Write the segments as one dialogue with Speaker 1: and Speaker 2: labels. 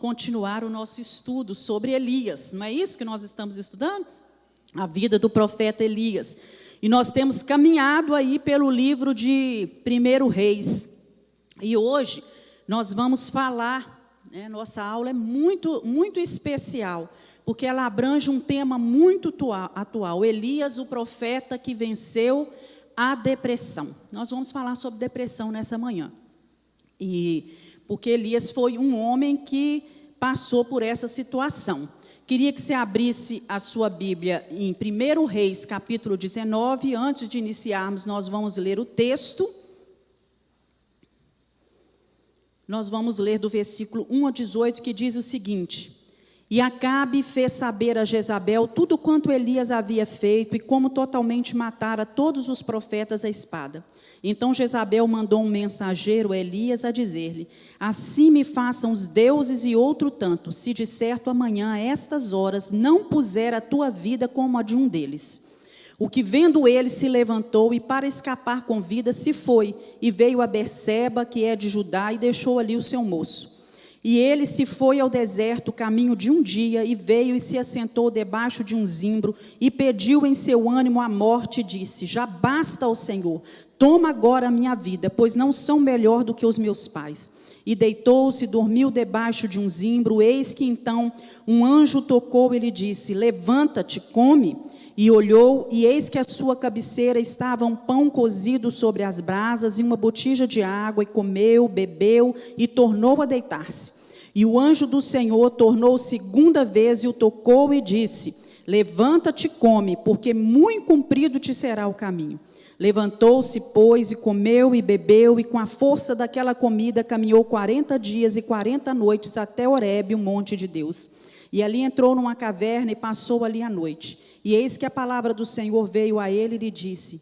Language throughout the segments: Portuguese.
Speaker 1: continuar o nosso estudo sobre Elias. Não é isso que nós estamos estudando? A vida do profeta Elias. E nós temos caminhado aí pelo livro de 1 Reis. E hoje nós vamos falar, nossa aula é muito, muito especial, porque ela abrange um tema muito atual. Elias, o profeta que venceu a depressão. Nós vamos falar sobre depressão nessa manhã. Porque Elias foi um homem que passou por essa situação. Queria que você abrisse a sua Bíblia em 1 Reis, capítulo 19. Antes de iniciarmos, nós vamos ler o texto. Nós vamos ler do versículo 1 a 18, que diz o seguinte: E Acabe fez saber a Jezabel tudo quanto Elias havia feito e como totalmente matara todos os profetas à espada. Então Jezabel mandou um mensageiro a Elias a dizer-lhe: Assim me façam os deuses e outro tanto, se de certo amanhã a estas horas não puser a tua vida como a de um deles. O que vendo ele se levantou e para escapar com vida se foi e veio a Berseba, que é de Judá, e deixou ali o seu moço. E ele se foi ao deserto, caminho de um dia, e veio e se assentou debaixo de um zimbro, e pediu em seu ânimo a morte, e disse: Já basta ao Senhor, toma agora a minha vida, pois não são melhor do que os meus pais. E deitou-se, dormiu debaixo de um zimbro. Eis que então um anjo tocou e lhe disse: Levanta-te, come. E olhou, e eis que à sua cabeceira estava um pão cozido sobre as brasas e uma botija de água, e comeu, bebeu e tornou a deitar-se. E o anjo do Senhor tornou segunda vez e o tocou e disse: Levanta-te, come, porque muito comprido te será o caminho. Levantou-se, pois, e comeu e bebeu, e com a força daquela comida caminhou 40 dias e 40 noites até Horebe, o monte de Deus. E ali entrou numa caverna e passou ali a noite. E eis que a palavra do Senhor veio a ele e lhe disse: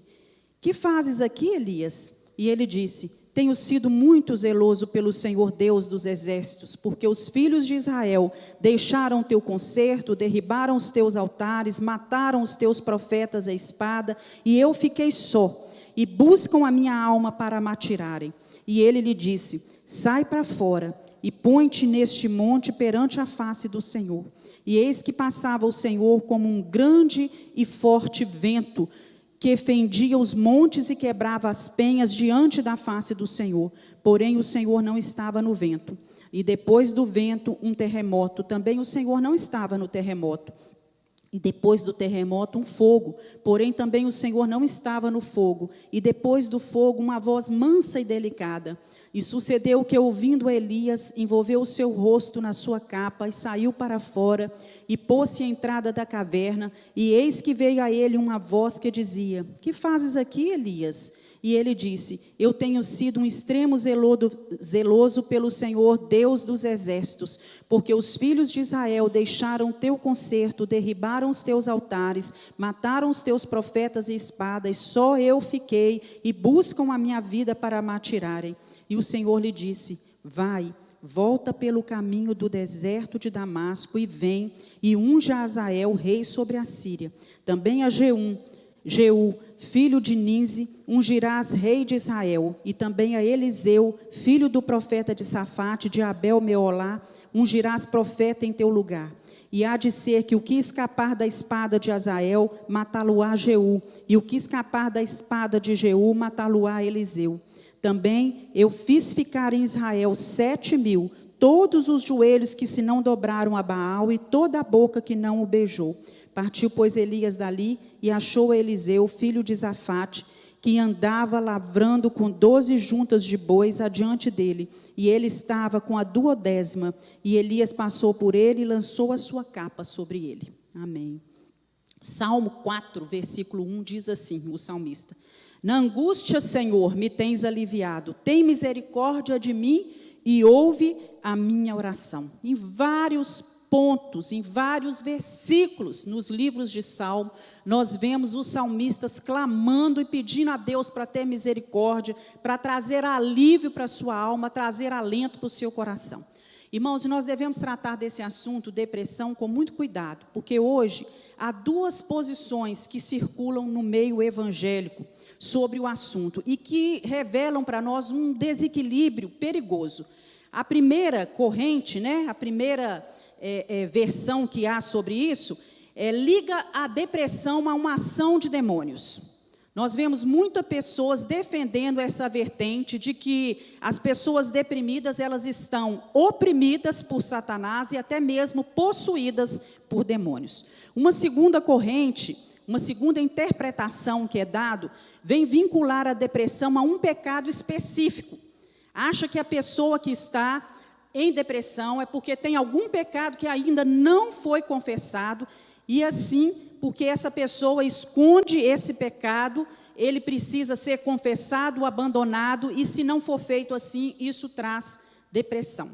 Speaker 1: Que fazes aqui, Elias? E ele disse: Tenho sido muito zeloso pelo Senhor Deus dos exércitos, porque os filhos de Israel deixaram o teu concerto, derribaram os teus altares, mataram os teus profetas à espada, e eu fiquei só, e buscam a minha alma para me atirarem. E ele lhe disse: Sai para fora, e põe-te neste monte perante a face do Senhor. E eis que passava o Senhor como um grande e forte vento, que fendia os montes e quebrava as penhas diante da face do Senhor. Porém o Senhor não estava no vento. E depois do vento, um terremoto. Também o Senhor não estava no terremoto. E depois do terremoto, um fogo. Porém também o Senhor não estava no fogo. E depois do fogo, uma voz mansa e delicada. E sucedeu que, ouvindo Elias, envolveu o seu rosto na sua capa e saiu para fora e pôs-se à entrada da caverna. E eis que veio a ele uma voz que dizia: Que fazes aqui, Elias? E ele disse: Eu tenho sido um extremo zeloso pelo Senhor, Deus dos exércitos, porque os filhos de Israel deixaram o teu concerto, derribaram os teus altares, mataram os teus profetas à espada, e só eu fiquei, e buscam a minha vida para me atirarem. E o Senhor lhe disse: Vai, volta pelo caminho do deserto de Damasco e vem, e unge a Azael, rei sobre a Síria. Também a Jeú, filho de Ninzi, ungirás rei de Israel. E também a Eliseu, filho do profeta de Safate, de Abel-Meolá, ungirás profeta em teu lugar. E há de ser que o que escapar da espada de Azael, matá-lo-á Jeú, e o que escapar da espada de Jeú, matá-lo-á Eliseu. Também eu fiz ficar em Israel 7.000, todos os joelhos que se não dobraram a Baal e toda a boca que não o beijou. Partiu, pois, Elias dali e achou Eliseu, filho de Safate, que andava lavrando com 12 juntas de bois adiante dele. E ele estava com a 12ª. E Elias passou por ele e lançou a sua capa sobre ele. Amém. Salmo 4, versículo 1 diz assim, o salmista: Na angústia, Senhor, me tens aliviado. Tem misericórdia de mim e ouve a minha oração. Em vários pontos, em vários versículos nos livros de Salmo, nós vemos os salmistas clamando e pedindo a Deus para ter misericórdia, para trazer alívio para a sua alma, trazer alento para o seu coração. Irmãos, nós devemos tratar desse assunto, depressão, com muito cuidado, porque hoje há duas posições que circulam no meio evangélico sobre o assunto e que revelam para nós um desequilíbrio perigoso. A primeira corrente, né, a primeira versão que há sobre isso, liga a depressão a uma ação de demônios. Nós vemos muitas pessoas defendendo essa vertente de que as pessoas deprimidas, elas estão oprimidas por Satanás e até mesmo possuídas por demônios. Uma segunda corrente, uma segunda interpretação que é dado, vem vincular a depressão a um pecado específico. Acha que a pessoa que está em depressão é porque tem algum pecado que ainda não foi confessado, e assim, porque essa pessoa esconde esse pecado, ele precisa ser confessado, abandonado, e se não for feito assim, isso traz depressão.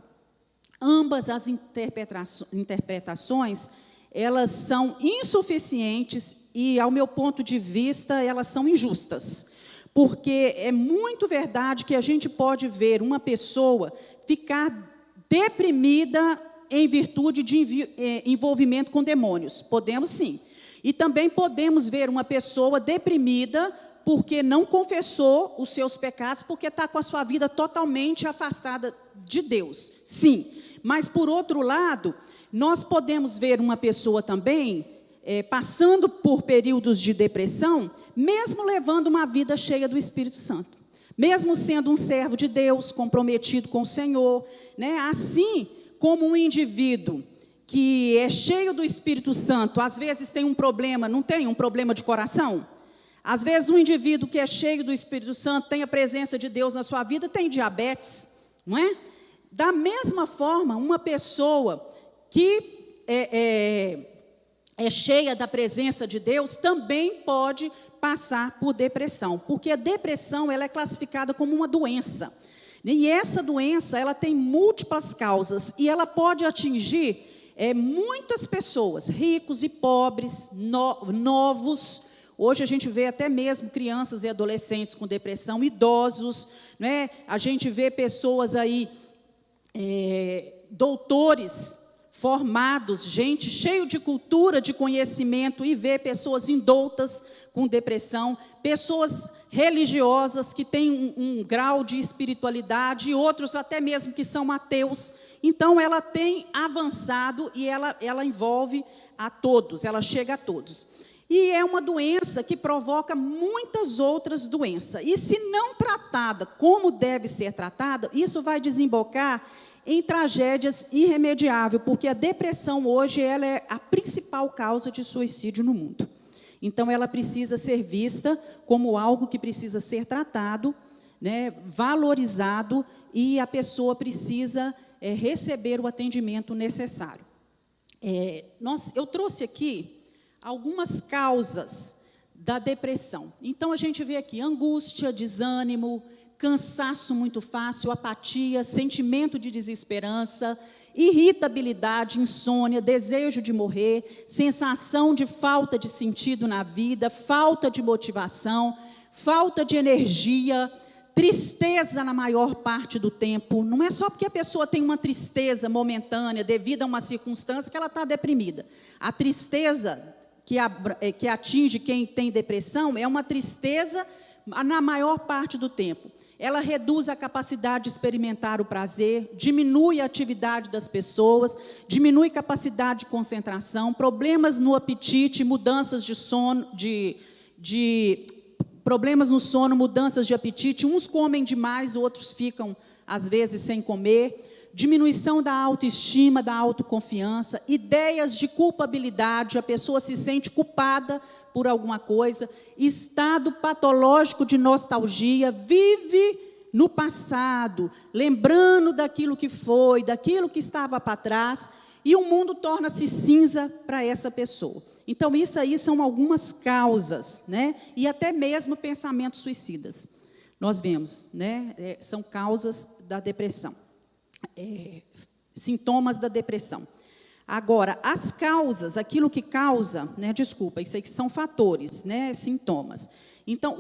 Speaker 1: Ambas as interpretações, elas são insuficientes e, ao meu ponto de vista, elas são injustas. Porque é muito verdade que a gente pode ver uma pessoa ficar deprimida em virtude de envolvimento com demônios. Podemos sim. E também podemos ver uma pessoa deprimida porque não confessou os seus pecados, porque está com a sua vida totalmente afastada de Deus. Sim. Mas, por outro lado, nós podemos ver uma pessoa também passando por períodos de depressão, mesmo levando uma vida cheia do Espírito Santo. Mesmo sendo um servo de Deus, comprometido com o Senhor, né? Assim como um indivíduo que é cheio do Espírito Santo, às vezes tem um problema, não tem um problema de coração? Às vezes um indivíduo que é cheio do Espírito Santo, tem a presença de Deus na sua vida, tem diabetes, não é? Da mesma forma, uma pessoa que é cheia da presença de Deus, também pode passar por depressão, porque a depressão ela é classificada como uma doença. E essa doença ela tem múltiplas causas, e ela pode atingir muitas pessoas, ricos e pobres, novos. Hoje a gente vê até mesmo crianças e adolescentes com depressão, idosos, né? A gente vê pessoas aí, doutores formados, gente cheio de cultura, de conhecimento, e vê pessoas indoutas com depressão, pessoas religiosas que têm um grau de espiritualidade, e outros até mesmo que são ateus. Então ela tem avançado e ela envolve a todos, ela chega a todos. E é uma doença que provoca muitas outras doenças. E se não tratada como deve ser tratada, isso vai desembocar em tragédias irremediáveis, porque a depressão hoje ela é a principal causa de suicídio no mundo. Então ela precisa ser vista como algo que precisa ser tratado, né, valorizado, e a pessoa precisa receber o atendimento necessário. Eu trouxe aqui algumas causas da depressão. Então a gente vê aqui angústia, desânimo, cansaço muito fácil, apatia, sentimento de desesperança, irritabilidade, insônia, desejo de morrer, sensação de falta de sentido na vida, falta de motivação, falta de energia, tristeza na maior parte do tempo. Não é só porque a pessoa tem uma tristeza momentânea devido a uma circunstância que ela está deprimida. A tristeza que atinge quem tem depressão é uma tristeza na maior parte do tempo. Ela reduz a capacidade de experimentar o prazer, diminui a atividade das pessoas, diminui a capacidade de concentração, problemas no apetite, mudanças de sono, problemas no sono, mudanças de apetite. Uns comem demais, outros ficam, às vezes, sem comer. Diminuição da autoestima, da autoconfiança, ideias de culpabilidade, a pessoa se sente culpada por alguma coisa, estado patológico de nostalgia, vive no passado, lembrando daquilo que foi, daquilo que estava para trás, e o mundo torna-se cinza para essa pessoa. Então, isso aí são algumas causas, né? E até mesmo pensamentos suicidas. Nós vemos, né? São causas da depressão. Sintomas da depressão. Agora, as causas, aquilo que causa, né, desculpa, isso aí que são fatores, né, sintomas. Então,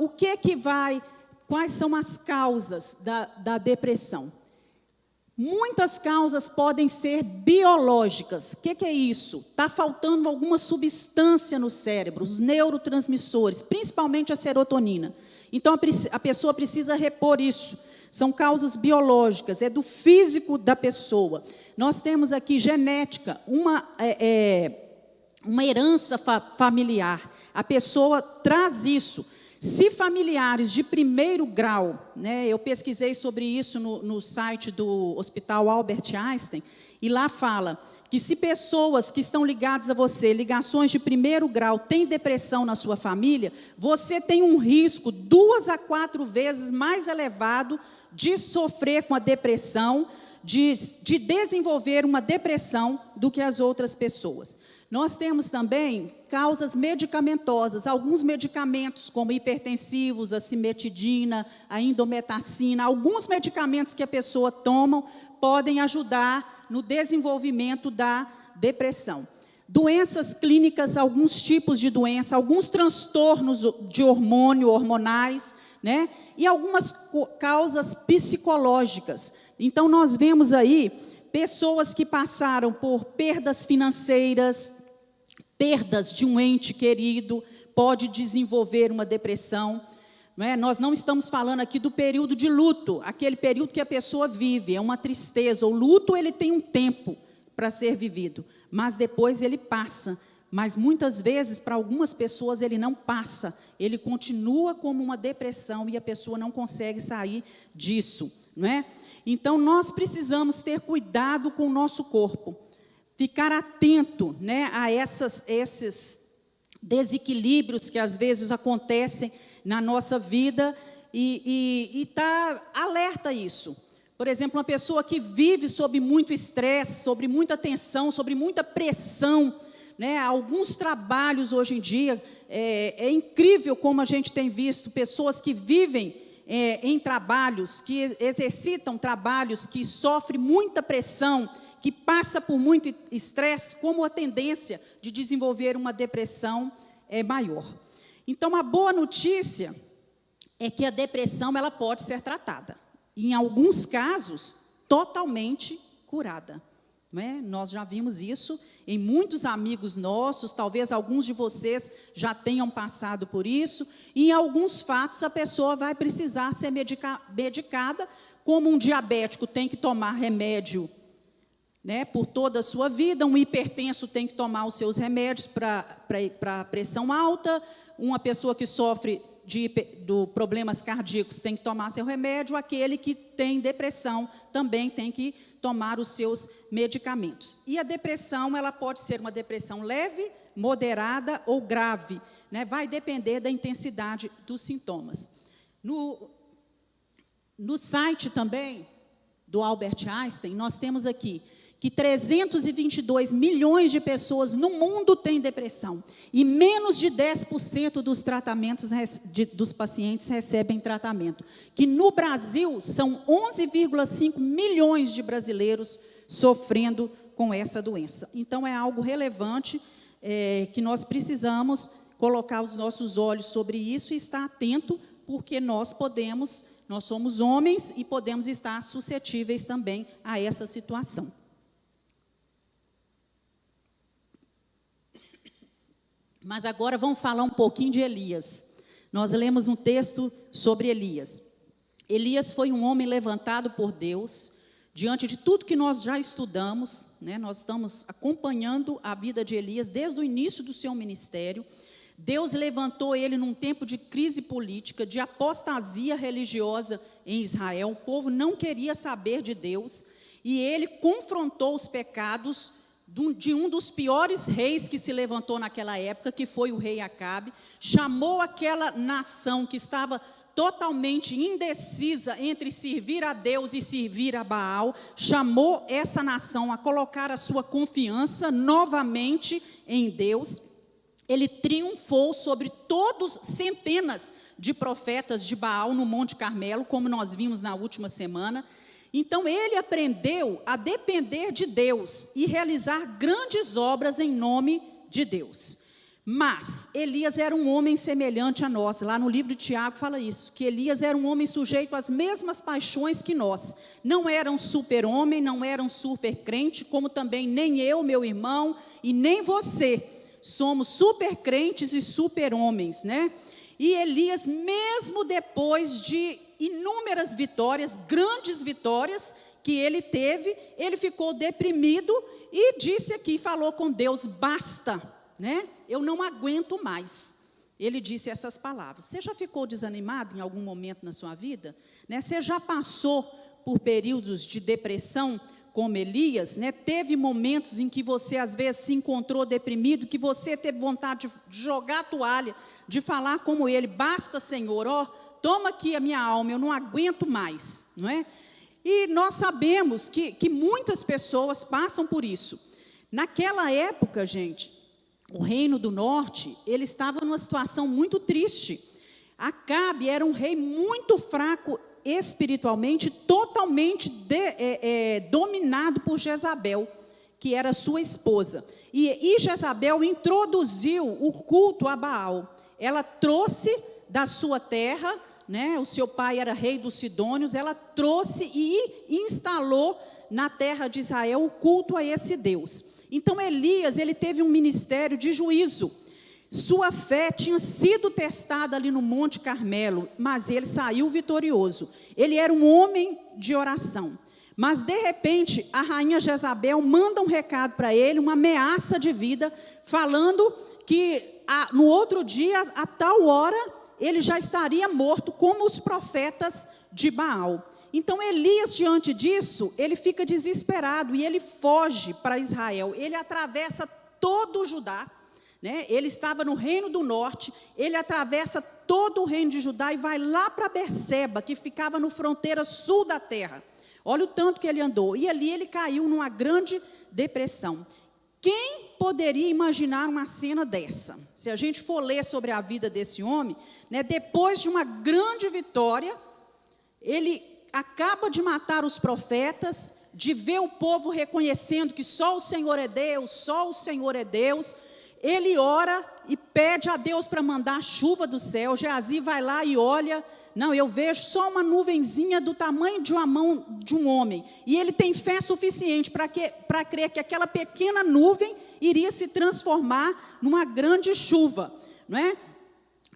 Speaker 1: quais são as causas da depressão? Muitas causas podem ser biológicas. O que é isso? Está faltando alguma substância no cérebro, os neurotransmissores, principalmente a serotonina. Então, a pessoa precisa repor isso. são causas biológicas, é do físico da pessoa. Nós temos aqui genética, uma herança familiar. A pessoa traz isso. Se familiares de primeiro grau, né, eu pesquisei sobre isso no site do Hospital Albert Einstein, e lá fala que se pessoas que estão ligadas a você, ligações de primeiro grau, têm depressão na sua família, você tem um risco 2 a 4 vezes mais elevado de sofrer com a depressão, de desenvolver uma depressão do que as outras pessoas. Nós temos também causas medicamentosas, alguns medicamentos como hipertensivos, a cimetidina, a indometacina, alguns medicamentos que a pessoa toma podem ajudar no desenvolvimento da depressão. Doenças clínicas, alguns tipos de doença, alguns transtornos de hormonais, né? E algumas causas psicológicas. Então, nós vemos aí pessoas que passaram por perdas financeiras, perdas de um ente querido, pode desenvolver uma depressão. Não é? Nós não estamos falando aqui do período de luto, aquele período que a pessoa vive, é uma tristeza. O luto, ele tem um tempo para ser vivido, mas depois ele passa. Mas muitas vezes, para algumas pessoas, ele não passa, ele continua como uma depressão e a pessoa não consegue sair disso. Não é? Então, nós precisamos ter cuidado com o nosso corpo, ficar atento, né, a esses desequilíbrios que às vezes acontecem na nossa vida e estar alerta a isso. Por exemplo, uma pessoa que vive sob muito estresse, sob muita tensão, sob muita pressão, né, alguns trabalhos hoje em dia, é incrível como a gente tem visto pessoas que vivem em trabalhos, que exercitam trabalhos, que sofrem muita pressão, que passa por muito estresse, como a tendência de desenvolver uma depressão é maior. Então, a boa notícia é que a depressão ela pode ser tratada. Em alguns casos, totalmente curada. Né? Nós já vimos isso em muitos amigos nossos, talvez alguns de vocês já tenham passado por isso, e em alguns fatos a pessoa vai precisar ser medicada, como um diabético tem que tomar remédio, né, por toda a sua vida, um hipertenso tem que tomar os seus remédios para pressão alta, uma pessoa que sofre de problemas cardíacos tem que tomar seu remédio, aquele que tem depressão também tem que tomar os seus medicamentos. E a depressão, ela pode ser uma depressão leve, moderada ou grave, né? Vai depender da intensidade dos sintomas. No site também do Albert Einstein, nós temos aqui que 322 milhões de pessoas no mundo têm depressão e menos de 10% dos tratamentos dos pacientes recebem tratamento. Que no Brasil são 11,5 milhões de brasileiros sofrendo com essa doença. Então é algo relevante que nós precisamos colocar os nossos olhos sobre isso e estar atento, porque nós somos homens e podemos estar suscetíveis também a essa situação. Mas agora vamos falar um pouquinho de Elias. Nós lemos um texto sobre Elias. Elias foi um homem levantado por Deus, diante de tudo que nós já estudamos, né? Nós estamos acompanhando a vida de Elias desde o início do seu ministério. Deus levantou ele num tempo de crise política, de apostasia religiosa em Israel. O povo não queria saber de Deus, e ele confrontou os pecados de um dos piores reis que se levantou naquela época, que foi o rei Acabe. Chamou aquela nação que estava totalmente indecisa entre servir a Deus e servir a Baal, chamou essa nação a colocar a sua confiança novamente em Deus. Ele triunfou sobre centenas de profetas de Baal no Monte Carmelo, como nós vimos na última semana. Então, ele aprendeu a depender de Deus e realizar grandes obras em nome de Deus. Mas Elias era um homem semelhante a nós. Lá no livro de Tiago fala isso, que Elias era um homem sujeito às mesmas paixões que nós. Não era um super-homem, não era um super-crente, como também nem eu, meu irmão, e nem você. Somos super-crentes e super-homens, né? E Elias, mesmo depois de inúmeras vitórias, grandes vitórias que ele teve, ele ficou deprimido e disse aqui, falou com Deus, basta, né? Eu não aguento mais. Ele disse essas palavras. Você já ficou desanimado em algum momento na sua vida? Né? Você já passou por períodos de depressão, como Elias, né? Teve momentos em que você às vezes se encontrou deprimido, que você teve vontade de jogar a toalha, de falar como ele, basta Senhor, ó, toma aqui a minha alma, eu não aguento mais, não é? E nós sabemos que muitas pessoas passam por isso. Naquela época, gente, o reino do norte, ele estava numa situação muito triste. Acabe era um rei muito fraco espiritualmente, totalmente dominado por Jezabel, que era sua esposa. E Jezabel introduziu o culto a Baal. Ela trouxe da sua terra, né, o seu pai era rei dos Sidônios, ela trouxe e instalou na terra de Israel o culto a esse Deus. Então Elias, ele teve um ministério de juízo. Sua fé tinha sido testada ali no Monte Carmelo, mas ele saiu vitorioso. Ele era um homem de oração. Mas de repente, a rainha Jezabel manda um recado para ele, uma ameaça de vida, falando que no outro dia, a tal hora, ele já estaria morto, como os profetas de Baal. Então Elias, diante disso, ele fica desesperado e ele foge para Israel. Ele atravessa todo o Judá, né? Ele estava no reino do norte, ele atravessa todo o reino de Judá e vai lá para Berseba, que ficava no fronteira sul da terra. Olha o tanto que ele andou. E ali ele caiu numa grande depressão. Quem poderia imaginar uma cena dessa? Se a gente for ler sobre a vida desse homem, né, depois de uma grande vitória, ele acaba de matar os profetas, de ver o povo reconhecendo que só o Senhor é Deus, só o Senhor é Deus. Ele ora e pede a Deus para mandar chuva do céu. Geazi vai lá e olha, não, eu vejo só uma nuvenzinha do tamanho de uma mão de um homem. E ele tem fé suficiente para crer que aquela pequena nuvem iria se transformar numa grande chuva, não é?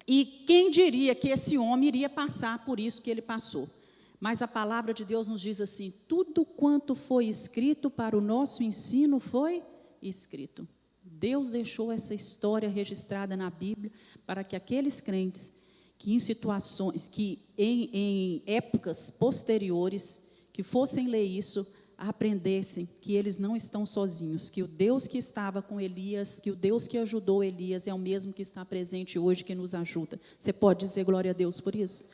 Speaker 1: E quem diria que esse homem iria passar por isso que ele passou? Mas a palavra de Deus nos diz assim, tudo quanto foi escrito para o nosso ensino foi escrito. Deus deixou essa história registrada na Bíblia para que aqueles crentes que em situações, que em épocas posteriores, que fossem ler isso, aprendessem que eles não estão sozinhos, que o Deus que estava com Elias, que o Deus que ajudou Elias é o mesmo que está presente hoje, que nos ajuda. Você pode dizer glória a Deus por isso?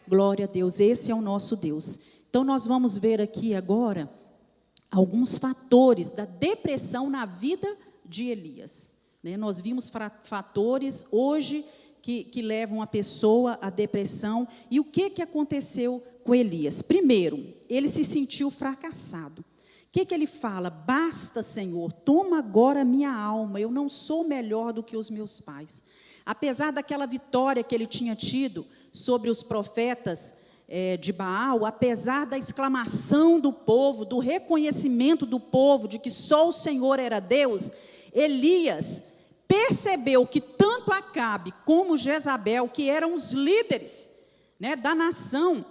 Speaker 1: Glória a Deus, esse é o nosso Deus. Então nós vamos ver aqui agora alguns fatores da depressão na vida de Elias, né? Nós vimos fatores hoje que levam a pessoa à depressão. E o que aconteceu com Elias? Primeiro, ele se sentiu fracassado. O que ele fala? Basta, Senhor, toma agora minha alma, eu não sou melhor do que os meus pais. Apesar daquela vitória que ele tinha tido sobre os profetas de Baal, apesar da exclamação do povo, do reconhecimento do povo de que só o Senhor era Deus, Elias percebeu que tanto Acabe como Jezabel, que eram os líderes, né, da nação,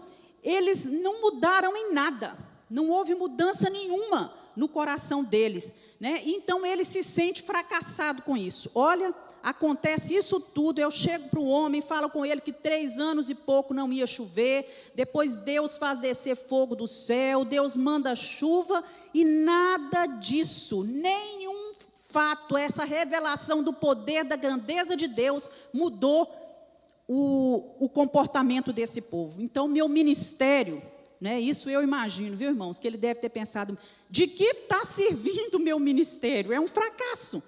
Speaker 1: eles não mudaram em nada, não houve mudança nenhuma no coração deles, né? Então ele se sente fracassado com isso. Olha, acontece isso tudo, eu chego para o homem, falo com ele que 3 anos e pouco não ia chover, depois Deus faz descer fogo do céu, Deus manda chuva, e nada disso, nenhum fato, essa revelação do poder, da grandeza de Deus, mudou o comportamento desse povo. Então, meu ministério, né, isso eu imagino, viu, irmãos, que ele deve ter pensado, de que está servindo o meu ministério? É um fracasso.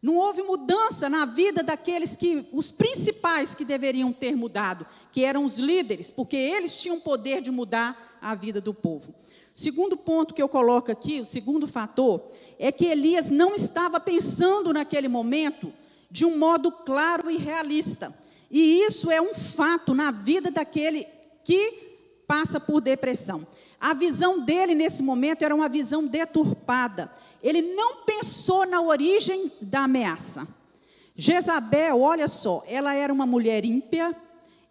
Speaker 1: Não houve mudança na vida daqueles os principais que deveriam ter mudado, que eram os líderes, porque eles tinham poder de mudar a vida do povo. Segundo ponto que eu coloco aqui, o segundo fator, é que Elias não estava pensando naquele momento de um modo claro e realista. E isso é um fato na vida daquele que passa por depressão. A visão dele nesse momento era uma visão deturpada. Ele não pensou na origem da ameaça. Jezabel, olha só, ela era uma mulher ímpia,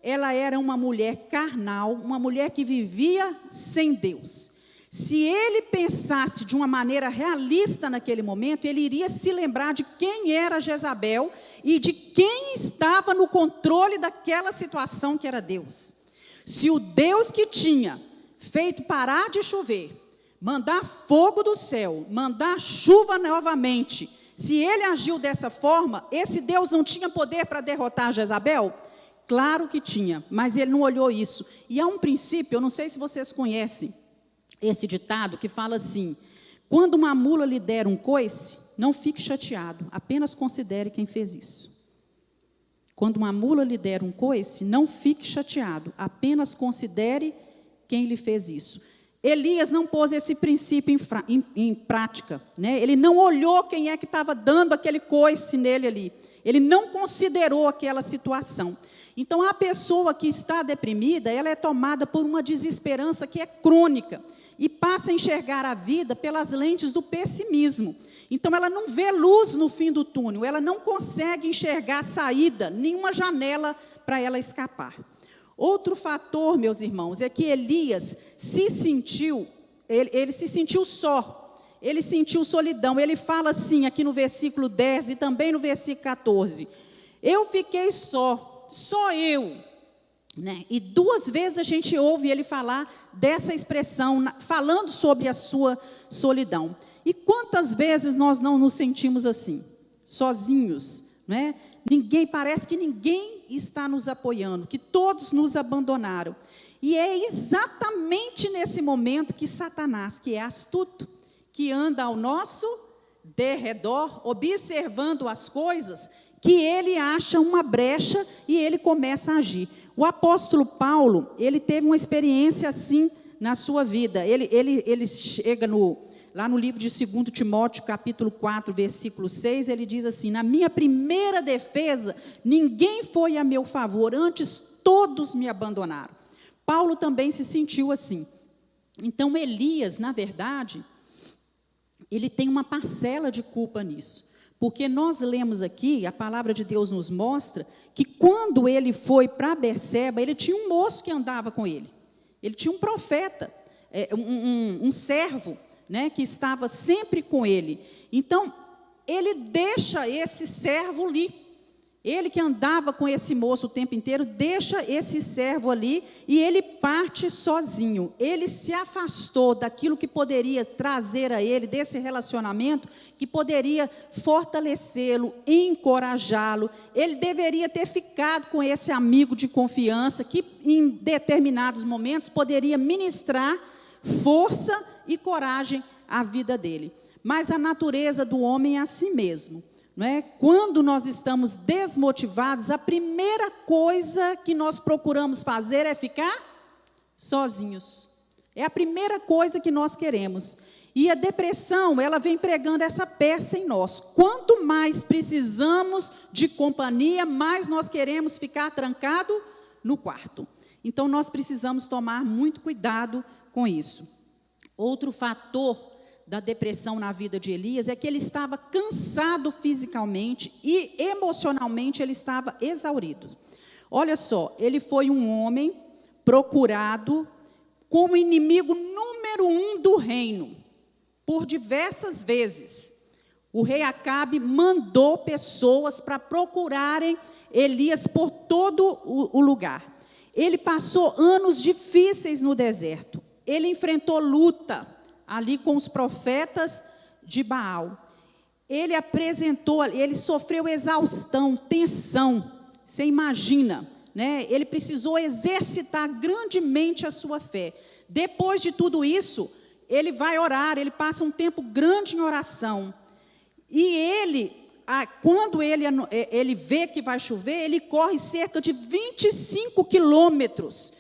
Speaker 1: ela era uma mulher carnal, uma mulher que vivia sem Deus. Se ele pensasse de uma maneira realista naquele momento, ele iria se lembrar de quem era Jezabel e de quem estava no controle daquela situação que era Deus. Se o Deus que tinha feito parar de chover, mandar fogo do céu, mandar chuva novamente, se ele agiu dessa forma, esse Deus não tinha poder para derrotar Jezabel? Claro que tinha, mas ele não olhou isso. E há um princípio, eu não sei se vocês conhecem esse ditado, que fala assim: quando uma mula lhe der um coice, não fique chateado, apenas considere quem fez isso. Quando uma mula lhe der um coice, não fique chateado, apenas considere quem lhe fez isso. Elias não pôs esse princípio em prática, né? Ele não olhou quem é que estava dando aquele coice nele ali. Ele não considerou aquela situação. Então, a pessoa que está deprimida, ela é tomada por uma desesperança que é crônica e passa a enxergar a vida pelas lentes do pessimismo. Então, ela não vê luz no fim do túnel, ela não consegue enxergar saída, nenhuma janela para ela escapar. Outro fator, meus irmãos, é que Elias se sentiu, ele se sentiu só, ele sentiu solidão. Ele fala assim, aqui no versículo 10 e também no versículo 14, eu fiquei só eu, né? E 2 vezes a gente ouve ele falar dessa expressão, falando sobre a sua solidão. E quantas vezes nós não nos sentimos assim, sozinhos, né? Parece que ninguém está nos apoiando, que todos nos abandonaram. E é exatamente nesse momento que Satanás, que é astuto, que anda ao nosso derredor, observando as coisas, que ele acha uma brecha e ele começa a agir. O apóstolo Paulo, ele teve uma experiência assim na sua vida. Ele chega lá no livro de 2 Timóteo, capítulo 4, versículo 6, ele diz assim: na minha primeira defesa, ninguém foi a meu favor, antes todos me abandonaram. Paulo também se sentiu assim. Então, Elias, na verdade, ele tem uma parcela de culpa nisso. Porque nós lemos aqui, a palavra de Deus nos mostra, que quando ele foi para Berseba, ele tinha um moço que andava com ele. Ele tinha um profeta, um servo, né, que estava sempre com ele. Então, ele deixa esse servo ali. Ele que andava com esse moço o tempo inteiro, deixa esse servo ali e ele parte sozinho. Ele se afastou daquilo que poderia trazer a ele, desse relacionamento, que poderia fortalecê-lo, encorajá-lo. Ele deveria ter ficado com esse amigo de confiança, que em determinados momentos poderia ministrar força e coragem à vida dele. Mas a natureza do homem é assim mesmo. Não é? Quando nós estamos desmotivados, a primeira coisa que nós procuramos fazer é ficar sozinhos. É a primeira coisa que nós queremos. E a depressão, ela vem pregando essa peça em nós. Quanto mais precisamos de companhia, mais nós queremos ficar trancado no quarto. Então, nós precisamos tomar muito cuidado com isso. Outro fator da depressão na vida de Elias é que ele estava cansado fisicamente e emocionalmente ele estava exaurido. Olha só, ele foi um homem procurado como inimigo número 1 do reino, por diversas vezes. O rei Acabe mandou pessoas para procurarem Elias por todo o lugar. Ele passou anos difíceis no deserto, ele enfrentou luta ali com os profetas de Baal. Ele sofreu exaustão, tensão, você imagina, né? Ele precisou exercitar grandemente a sua fé. Depois de tudo isso, ele vai orar, ele passa um tempo grande em oração. E quando ele vê que vai chover, ele corre cerca de 25 quilômetros,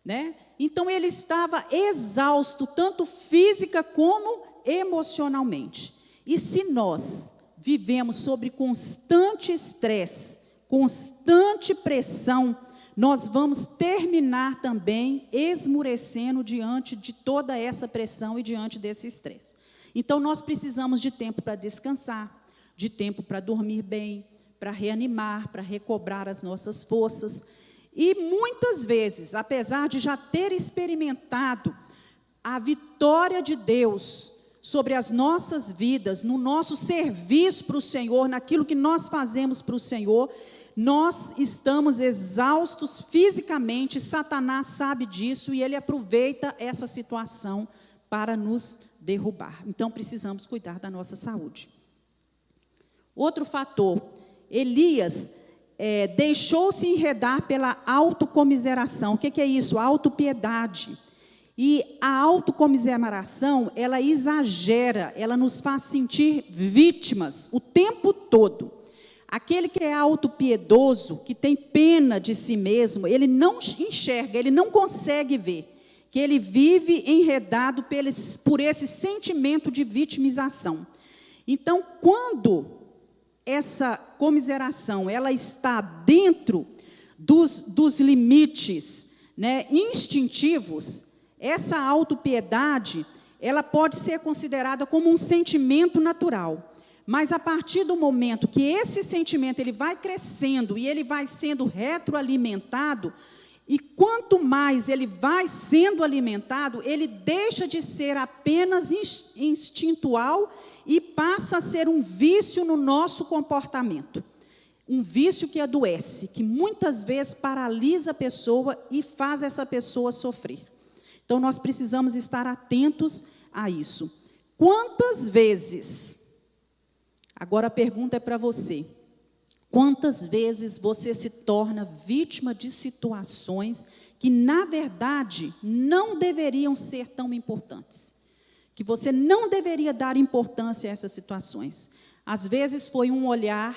Speaker 1: né? Então, ele estava exausto, tanto física como emocionalmente. E se nós vivemos sobre constante estresse, constante pressão, nós vamos terminar também esmurecendo diante de toda essa pressão e diante desse estresse. Então, nós precisamos de tempo para descansar, de tempo para dormir bem, para reanimar, para recobrar as nossas forças. E muitas vezes, apesar de já ter experimentado a vitória de Deus sobre as nossas vidas, no nosso serviço para o Senhor, naquilo que nós fazemos para o Senhor, nós estamos exaustos fisicamente. Satanás sabe disso e ele aproveita essa situação para nos derrubar. Então precisamos cuidar da nossa saúde. Outro fator, Elias deixou-se enredar pela autocomiseração. O que é isso? A autopiedade. E a autocomiseração, ela exagera, ela nos faz sentir vítimas o tempo todo. Aquele que é autopiedoso, que tem pena de si mesmo, ele não enxerga, ele não consegue ver que ele vive enredado por esse sentimento de vitimização. Então, quando essa comiseração ela está dentro dos limites, né, instintivos, essa autopiedade ela pode ser considerada como um sentimento natural. Mas a partir do momento que esse sentimento ele vai crescendo e ele vai sendo retroalimentado, e quanto mais ele vai sendo alimentado, ele deixa de ser apenas instintual e passa a ser um vício no nosso comportamento. Um vício que adoece, que muitas vezes paralisa a pessoa e faz essa pessoa sofrer. Então nós precisamos estar atentos a isso. Quantas vezes... Agora a pergunta é para você. Quantas vezes você se torna vítima de situações que, na verdade, não deveriam ser tão importantes? Que você não deveria dar importância a essas situações. Às vezes foi um olhar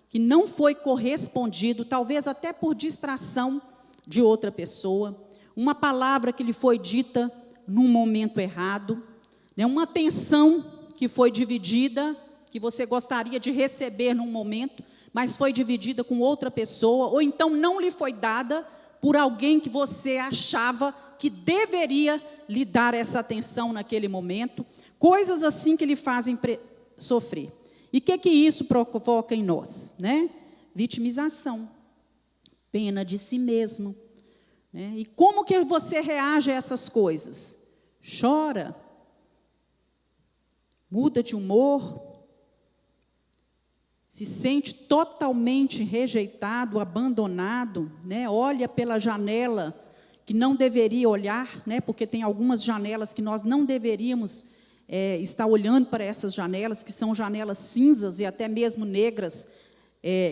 Speaker 1: que não foi correspondido, talvez até por distração de outra pessoa, uma palavra que lhe foi dita num momento errado, né, uma atenção que foi dividida, que você gostaria de receber num momento, mas foi dividida com outra pessoa, ou então não lhe foi dada por alguém que você achava que deveria lhe dar essa atenção naquele momento, coisas assim que lhe fazem sofrer. E o que isso provoca em nós, né? Vitimização, pena de si mesmo, né? E como que você reage a essas coisas? Chora, muda de humor, se sente totalmente rejeitado, abandonado, né? Olha pela janela que não deveria olhar, né? Porque tem algumas janelas que nós não deveríamos estar olhando para essas janelas, que são janelas cinzas e até mesmo negras,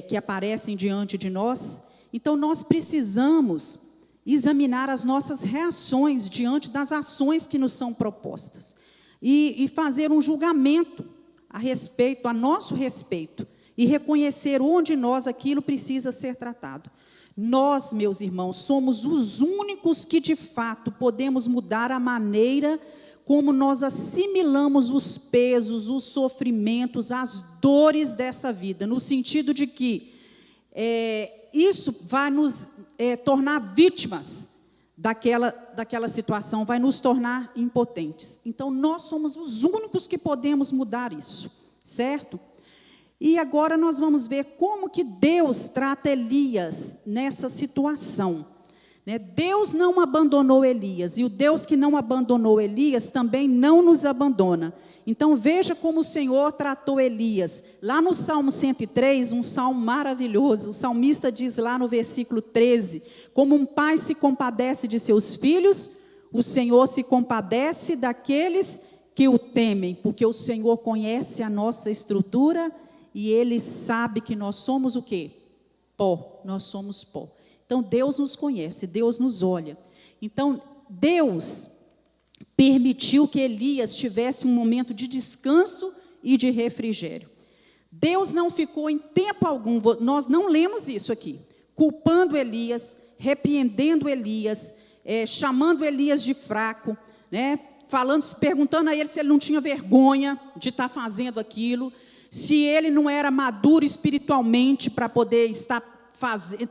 Speaker 1: que aparecem diante de nós. Então, nós precisamos examinar as nossas reações diante das ações que nos são propostas e fazer um julgamento a nosso respeito, e reconhecer onde aquilo precisa ser tratado. Nós, meus irmãos, somos os únicos que, de fato, podemos mudar a maneira como nós assimilamos os pesos, os sofrimentos, as dores dessa vida, no sentido de que isso vai nos tornar vítimas daquela situação, vai nos tornar impotentes. Então, nós somos os únicos que podemos mudar isso, certo? E agora nós vamos ver como que Deus trata Elias nessa situação, né? Deus não abandonou Elias, e o Deus que não abandonou Elias também não nos abandona. Então veja como o Senhor tratou Elias. Lá no Salmo 103, um salmo maravilhoso, o salmista diz lá no versículo 13, como um pai se compadece de seus filhos, o Senhor se compadece daqueles que o temem, porque o Senhor conhece a nossa estrutura e Ele sabe que nós somos o quê? Pó, nós somos pó. Então, Deus nos conhece, Deus nos olha. Então, Deus permitiu que Elias tivesse um momento de descanso e de refrigério. Deus não ficou em tempo algum, nós não lemos isso aqui, culpando Elias, repreendendo Elias, chamando Elias de fraco, né? Perguntando a ele se ele não tinha vergonha de estar fazendo aquilo, se ele não era maduro espiritualmente para poder estar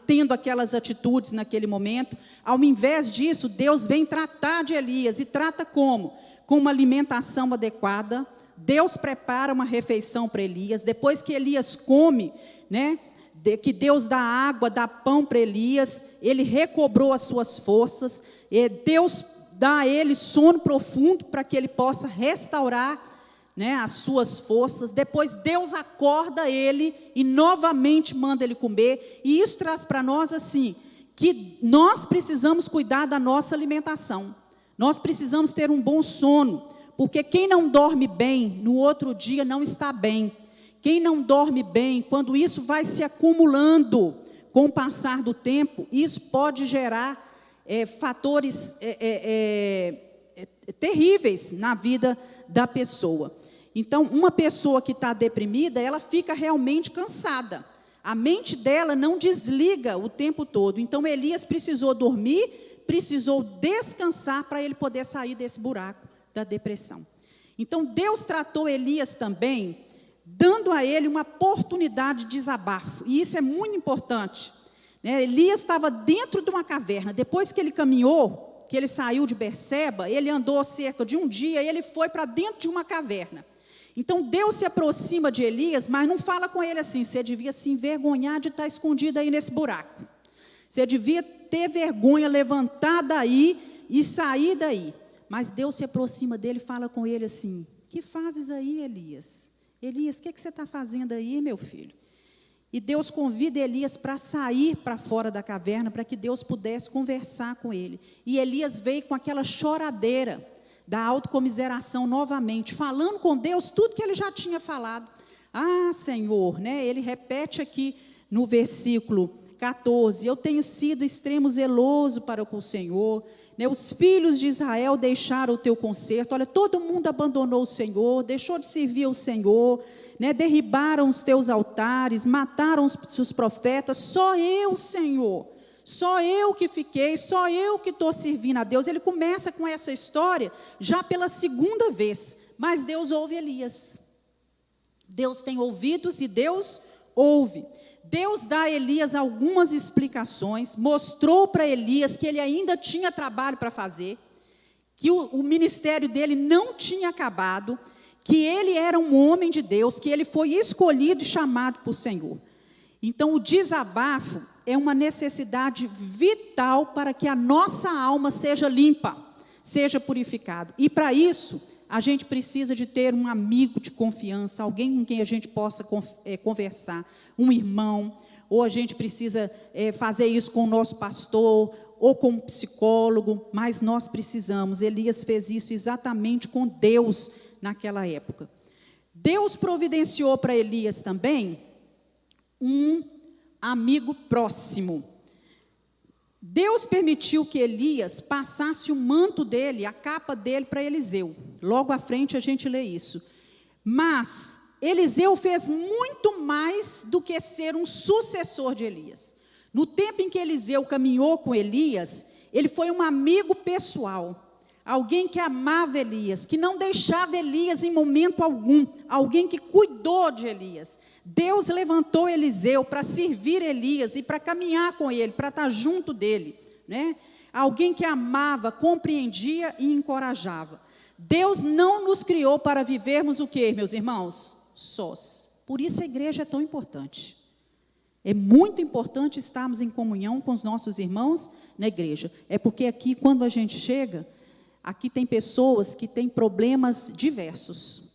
Speaker 1: tendo aquelas atitudes naquele momento. Ao invés disso, Deus vem tratar de Elias, e trata como? Com uma alimentação adequada. Deus prepara uma refeição para Elias. Depois que Elias come, né, que Deus dá água, dá pão para Elias, ele recobrou as suas forças, e Deus dá a ele sono profundo para que ele possa restaurar, né, as suas forças. Depois Deus acorda ele e novamente manda ele comer, e isso traz para nós assim, que nós precisamos cuidar da nossa alimentação, nós precisamos ter um bom sono, porque quem não dorme bem, no outro dia não está bem. Quem não dorme bem, quando isso vai se acumulando com o passar do tempo, isso pode gerar fatores terríveis na vida da pessoa. Então, uma pessoa que está deprimida, ela fica realmente cansada. A mente dela não desliga o tempo todo. Então, Elias precisou dormir, precisou descansar para ele poder sair desse buraco da depressão. Então, Deus tratou Elias também, dando a ele uma oportunidade de desabafo. E isso é muito importante, né? Elias estava dentro de uma caverna. Depois que ele caminhou, que ele saiu de Berseba, ele andou cerca de um dia e ele foi para dentro de uma caverna. Então Deus se aproxima de Elias, mas não fala com ele assim: você devia se envergonhar de estar escondido aí nesse buraco. Você devia ter vergonha, levantar daí e sair daí. Mas Deus se aproxima dele e fala com ele assim: que fazes aí, Elias? Elias, o que você está fazendo aí, meu filho? E Deus convida Elias para sair para fora da caverna, para que Deus pudesse conversar com ele. E Elias veio com aquela choradeira da autocomiseração novamente, falando com Deus tudo que ele já tinha falado. Ah, Senhor, né? Ele repete aqui no versículo 14, eu tenho sido extremo zeloso para com o Senhor, né? Os filhos de Israel deixaram o teu conserto. Olha, todo mundo abandonou o Senhor, deixou de servir ao Senhor, né? Derribaram os teus altares, mataram os profetas, só eu, Senhor, só eu que fiquei, só eu que estou servindo a Deus. Ele começa com essa história já pela segunda vez, mas Deus ouve Elias. Deus tem ouvidos e Deus ouve. Deus dá a Elias algumas explicações, mostrou para Elias que ele ainda tinha trabalho para fazer, que o ministério dele não tinha acabado, que ele era um homem de Deus, que ele foi escolhido e chamado por Senhor. Então o desabafo é uma necessidade vital para que a nossa alma seja limpa, seja purificada. E para isso, a gente precisa de ter um amigo de confiança, alguém com quem a gente possa conversar, um irmão, ou a gente precisa fazer isso com o nosso pastor, ou com um psicólogo, mas nós precisamos. Elias fez isso exatamente com Deus naquela época. Deus providenciou para Elias também um amigo próximo. Deus permitiu que Elias passasse o manto dele, a capa dele, para Eliseu. Logo à frente a gente lê isso. Mas Eliseu fez muito mais do que ser um sucessor de Elias. No tempo em que Eliseu caminhou com Elias, ele foi um amigo pessoal. Alguém que amava Elias, que não deixava Elias em momento algum, alguém que cuidou de Elias. Deus levantou Eliseu para servir Elias e para caminhar com ele, para estar junto dele, né? Alguém que amava, compreendia e encorajava. Deus não nos criou para vivermos o quê, meus irmãos? Sós. Por isso a igreja é tão importante. É muito importante estarmos em comunhão com os nossos irmãos na igreja. É porque aqui, quando a gente chega, aqui tem pessoas que têm problemas diversos.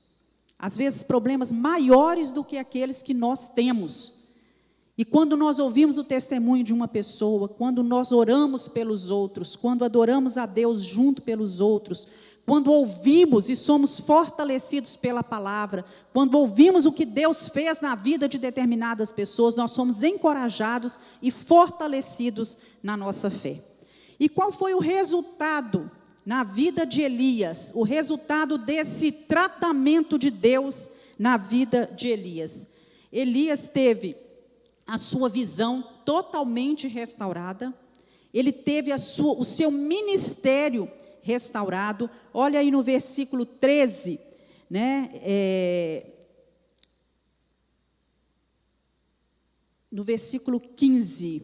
Speaker 1: Às vezes problemas maiores do que aqueles que nós temos. E quando nós ouvimos o testemunho de uma pessoa, quando nós oramos pelos outros, quando adoramos a Deus junto pelos outros, quando ouvimos e somos fortalecidos pela palavra, quando ouvimos o que Deus fez na vida de determinadas pessoas, nós somos encorajados e fortalecidos na nossa fé. E qual foi o resultado na vida de Elias, o resultado desse tratamento de Deus na vida de Elias? Elias teve a sua visão totalmente restaurada, ele teve o seu ministério restaurado. Olha aí no versículo 13, né? No versículo 15,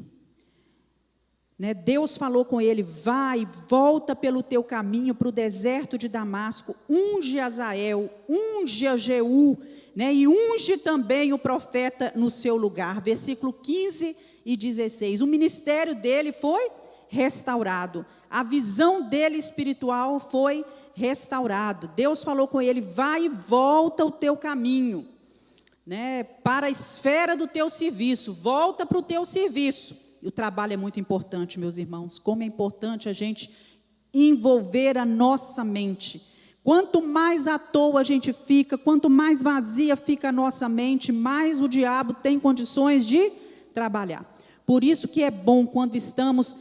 Speaker 1: né? Deus falou com ele: vai, volta pelo teu caminho para o deserto de Damasco, unge Azael, unge a Jeú, né? E unge também o profeta no seu lugar. Versículo 15 e 16. O ministério dele foi restaurado, a visão dele espiritual foi restaurada. Deus falou com ele: vai e volta o teu caminho, né, para a esfera do teu serviço, volta para o teu serviço. E o trabalho é muito importante, meus irmãos. Como é importante a gente envolver a nossa mente. Quanto mais à toa a gente fica, quanto mais vazia fica a nossa mente, mais o diabo tem condições de trabalhar. Por isso que é bom, quando estamos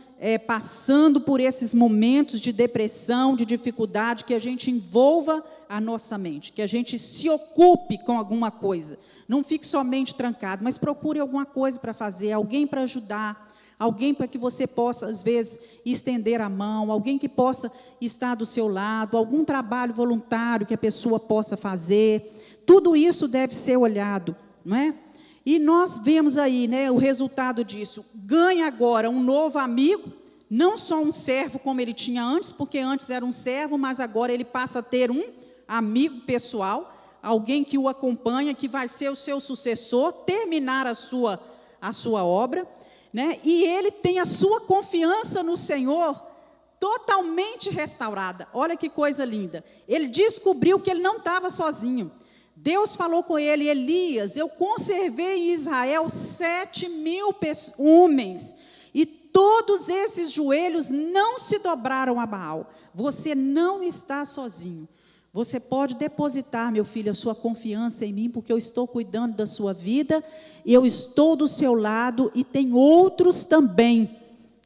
Speaker 1: passando por esses momentos de depressão, de dificuldade, que a gente envolva a nossa mente, que a gente se ocupe com alguma coisa. Não fique somente trancado, mas procure alguma coisa para fazer, alguém para ajudar, alguém para que você possa, às vezes, estender a mão, alguém que possa estar do seu lado, algum trabalho voluntário que a pessoa possa fazer. Tudo isso deve ser olhado, não é? E nós vemos aí, né, o resultado disso. Ganha agora um novo amigo, não só um servo como ele tinha antes, porque antes era um servo, mas agora ele passa a ter um amigo pessoal, alguém que o acompanha, que vai ser o seu sucessor, terminar a sua obra, né? E ele tem a sua confiança no Senhor totalmente restaurada. Olha que coisa linda. Ele descobriu que ele não estava sozinho. Deus falou com ele: Elias, eu conservei em Israel 7.000 homens, e todos esses joelhos não se dobraram a Baal. Você não está sozinho. Você pode depositar, meu filho, a sua confiança em mim, porque eu estou cuidando da sua vida, eu estou do seu lado, e tem outros também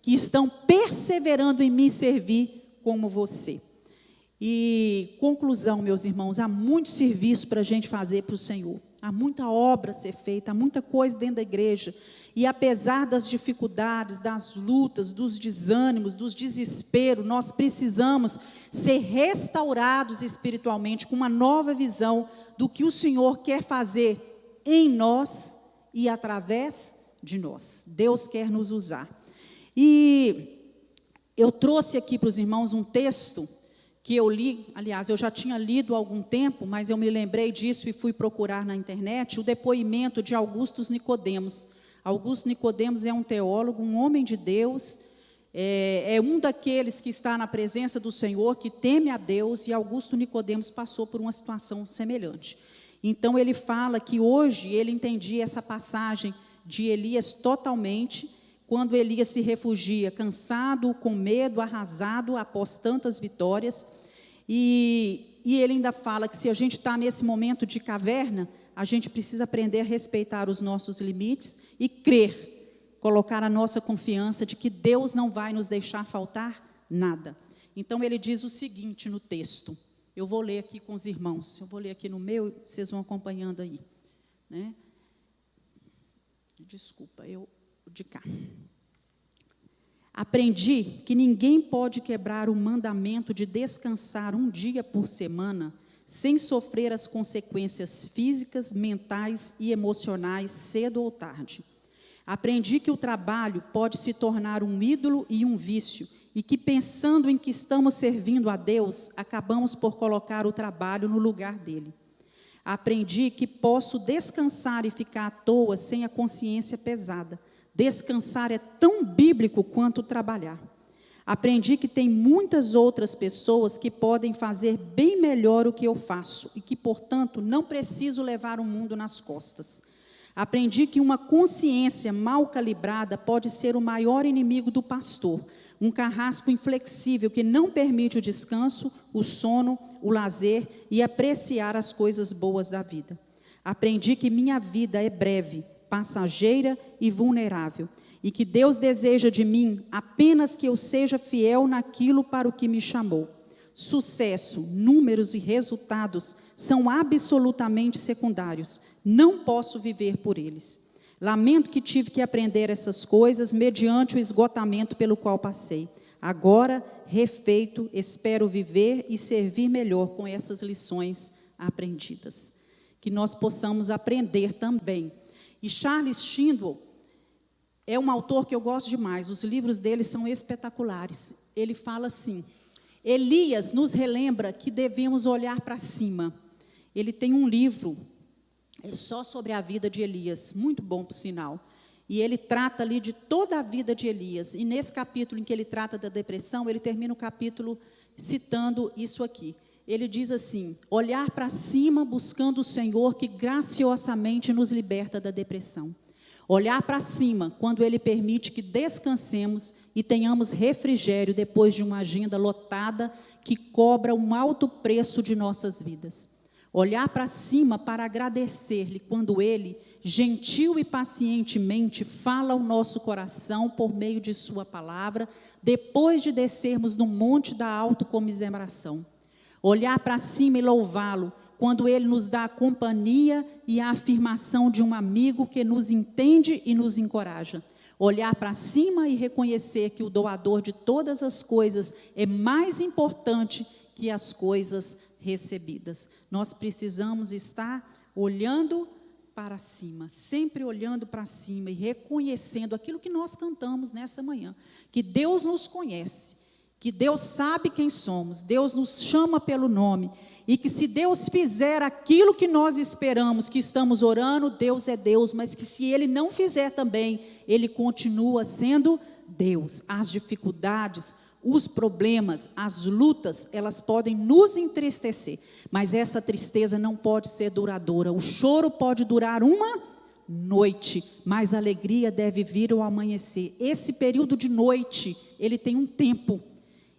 Speaker 1: que estão perseverando em me servir como você. E conclusão, meus irmãos, há muito serviço para a gente fazer para o Senhor, há muita obra a ser feita, há muita coisa dentro da igreja, e apesar das dificuldades, das lutas, dos desânimos, dos desesperos, nós precisamos ser restaurados espiritualmente, com uma nova visão do que o Senhor quer fazer em nós e através de nós. Deus quer nos usar. E eu trouxe aqui para os irmãos um texto que eu li, aliás, eu já tinha lido há algum tempo, mas eu me lembrei disso e fui procurar na internet, o depoimento de Augusto Nicodemos. Augusto Nicodemos é um teólogo, um homem de Deus, é um daqueles que está na presença do Senhor, que teme a Deus, e Augusto Nicodemos passou por uma situação semelhante. Então, ele fala que hoje ele entendia essa passagem de Elias totalmente, quando Elias se refugia, cansado, com medo, arrasado, após tantas vitórias. E ele ainda fala que se a gente está nesse momento de caverna, a gente precisa aprender a respeitar os nossos limites e crer, colocar a nossa confiança de que Deus não vai nos deixar faltar nada. Então, ele diz o seguinte no texto, eu vou ler aqui com os irmãos, eu vou ler aqui no meu, vocês vão acompanhando aí, né? Desculpa, de cá. Aprendi que ninguém pode quebrar o mandamento de descansar um dia por semana sem sofrer as consequências físicas, mentais e emocionais cedo ou tarde. Aprendi que o trabalho pode se tornar um ídolo e um vício, e que, pensando em que estamos servindo a Deus, acabamos por colocar o trabalho no lugar dele. Aprendi que posso descansar e ficar à toa sem a consciência pesada. Descansar é tão bíblico quanto trabalhar. Aprendi que tem muitas outras pessoas que podem fazer bem melhor o que eu faço e que, portanto, não preciso levar o mundo nas costas. Aprendi que uma consciência mal calibrada pode ser o maior inimigo do pastor, um carrasco inflexível que não permite o descanso, o sono, o lazer e apreciar as coisas boas da vida. Aprendi que minha vida é breve, passageira e vulnerável, e que Deus deseja de mim apenas que eu seja fiel naquilo para o que me chamou. Sucesso, números e resultados são absolutamente secundários, não posso viver por eles. Lamento que tive que aprender essas coisas mediante o esgotamento pelo qual passei. Agora, refeito, espero viver e servir melhor com essas lições aprendidas. Que nós possamos aprender também. E Charles Schindler, é um autor que eu gosto demais, os livros dele são espetaculares. Ele fala assim: Elias nos relembra que devemos olhar para cima. Ele tem um livro só sobre a vida de Elias, muito bom, por sinal. E ele trata ali de toda a vida de Elias. E nesse capítulo em que ele trata da depressão, ele termina o capítulo citando isso aqui. Ele diz assim: olhar para cima buscando o Senhor que graciosamente nos liberta da depressão. Olhar para cima quando Ele permite que descansemos e tenhamos refrigério depois de uma agenda lotada que cobra um alto preço de nossas vidas. Olhar para cima para agradecer-lhe quando Ele, gentil e pacientemente, fala ao nosso coração por meio de Sua palavra, depois de descermos no monte da autocomiseração. Olhar para cima e louvá-lo quando Ele nos dá a companhia e a afirmação de um amigo que nos entende e nos encoraja. Olhar para cima e reconhecer que o doador de todas as coisas é mais importante que as coisas recebidas. Nós precisamos estar olhando para cima, sempre olhando para cima e reconhecendo aquilo que nós cantamos nessa manhã, que Deus nos conhece, que Deus sabe quem somos, Deus nos chama pelo nome, e que se Deus fizer aquilo que nós esperamos, que estamos orando, Deus é Deus, mas que se Ele não fizer também, Ele continua sendo Deus. As dificuldades, os problemas, as lutas, elas podem nos entristecer, mas essa tristeza não pode ser duradoura. O choro pode durar uma noite, mas a alegria deve vir ao amanhecer. Esse período de noite, ele tem um tempo,